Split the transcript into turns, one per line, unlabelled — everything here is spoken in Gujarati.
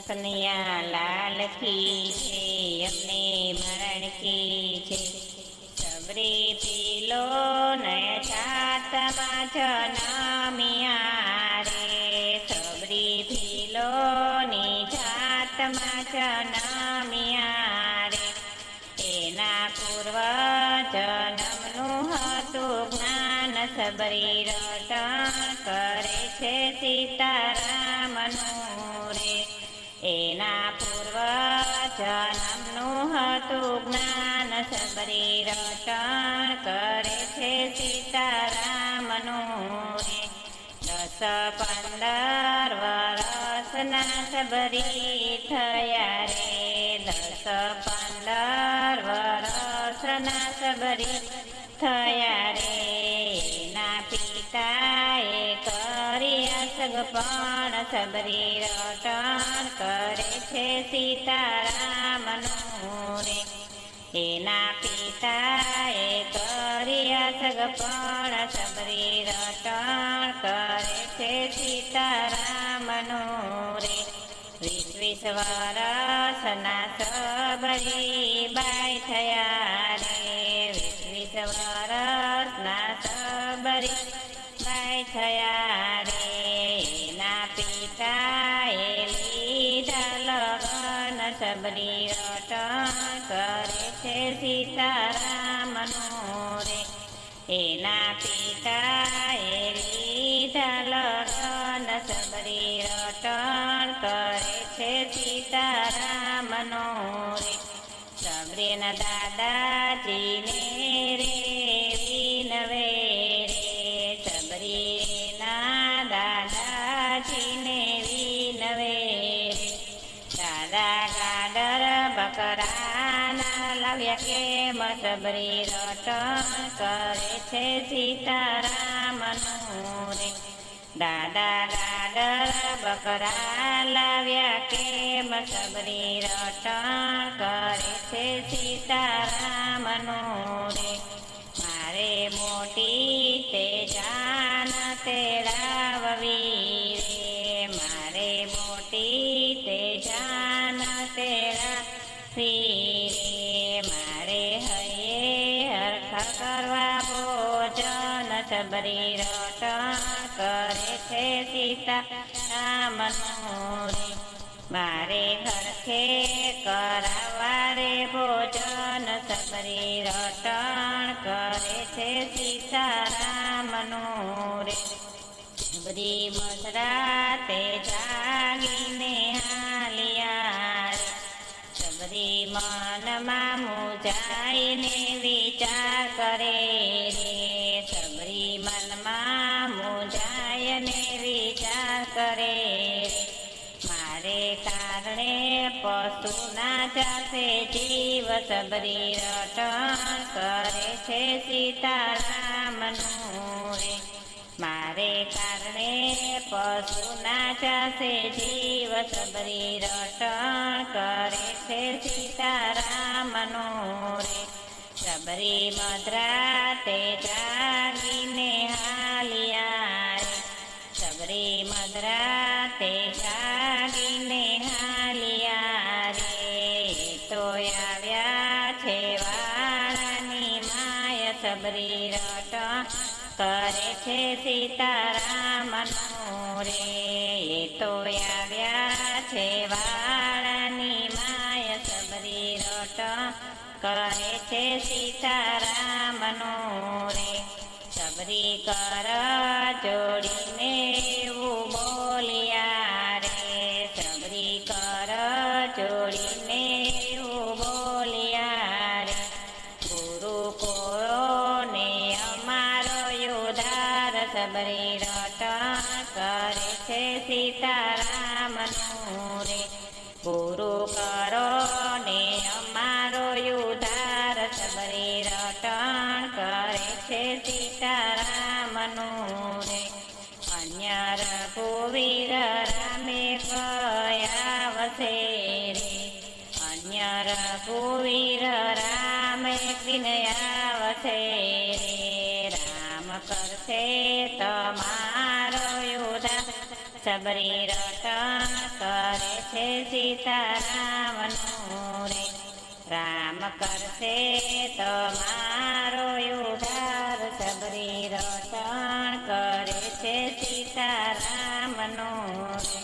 કનૈયા લાલ કી છે, અમને મરણ કી છે. સબરી પીલો નય છાતમાં જનમિયા રે, સબરી પીલો ની છાતમાં જનમિયા રે. એના પૂર્વ જન્મનું હતું જ્ઞાન, સબરી રટણ કરે છે સીતારામનું રે. એના પૂર્વ જન્મનું હતું જ્ઞાન, સબરી રટણ કરે છે સીતારામનું રે. 10-15 વરસના સબરી થયા રે, 10-15 વરસના સબરી થયા રે. એના પિતાએ કર્યા સગપણ, સબરી રટણ કરે છે સીતારામનું રે. એના પિતાએ કર્યા સગપણ, સબરી રટણ કરે છે સીતારામનું રે. 20 વરસના સબરી બાઈ થયા રે, 20 વરસના સબરી બાઈ થયા રે. એના પિતાએ લીધા લગન, સબરી રટણ કરે છે સીતારામનું રે. એના પિતાએ લીધા લગન, સબરી રટણ કરે છે સીતારામનું રે. સબરીના દાદાજીને રે વિનવે રે, સબરીના દાદાજીને વિનવે રે. દાદા ગાડર બકરાના લાવ્યા કેમ, સબરી રટણ કરે છે સીતારામનું રે. દાદા ગાડર બકરા લાવ્યા કેમ, સબરી રટણ કરે છે સીતારામનું રે. મારે મોટી તે જાન તેડાવવી રે, મારે મોટી તે જાન તેડાવવી રે. મારે હૈયે હરખા કરવા ભોજન, સબરી રટણ કરે છે સીતારામનું રે. મારે હરખે કરાવવા રે ભોજન, સબરી રટણ કરે છે સીતારામનું રે. સબરી મધરાતે જાગીને હાલ્યા રે, સબરી મનમાં મૂંઝાઈને વિચાર કરે રે, સબરી મનમાં મૂંઝાઈને વિચાર કરે રે. મારે કારણે પશુના જાશે જીવ, સબરી રટણ કરે છે સીતારામનું રે. મારે કારણે પશુના જાશે જીવ, સબરી રટણ કરે છે સીતારામનું રે. સબરી મધરાતે જાગીને હાલ્યા રે, સબરી મધરાતે જાગીને હાલ્યા રે. તો આવ્યા છે વાળાની માય, સબરી રટણ કરે છે સીતારામનું રે. તો આવ્યા છે વાળાની માય, સબરી રટણ કરે છે સીતારામનું રે. સબરી કર જોડીને એવું બોલ્યા રે, સબરી કર જોડીને એવું બોલ્યા રે. ગુરુ કોને અમારો ઉદ્ધાર, સબરી રટણ કરે છે સીતારામનું રે. ગુરુ કરો ને અમારો ઉદ્ધાર, સબરી રટણ કરે છે સીતારામનું રે. અન્ય રઘુવીર રામે કયા વસે રે, અન્ય રઘુવીર રામે વિનયા વસે રે. રામ કરશે તમારો ઉદ્ધાર, સબરી રટણ કરે છે સીતારામનો રે. રામ કરશે તમારો ઉદ્ધાર, સબરી રટણ કરે છે સીતારામનો રે.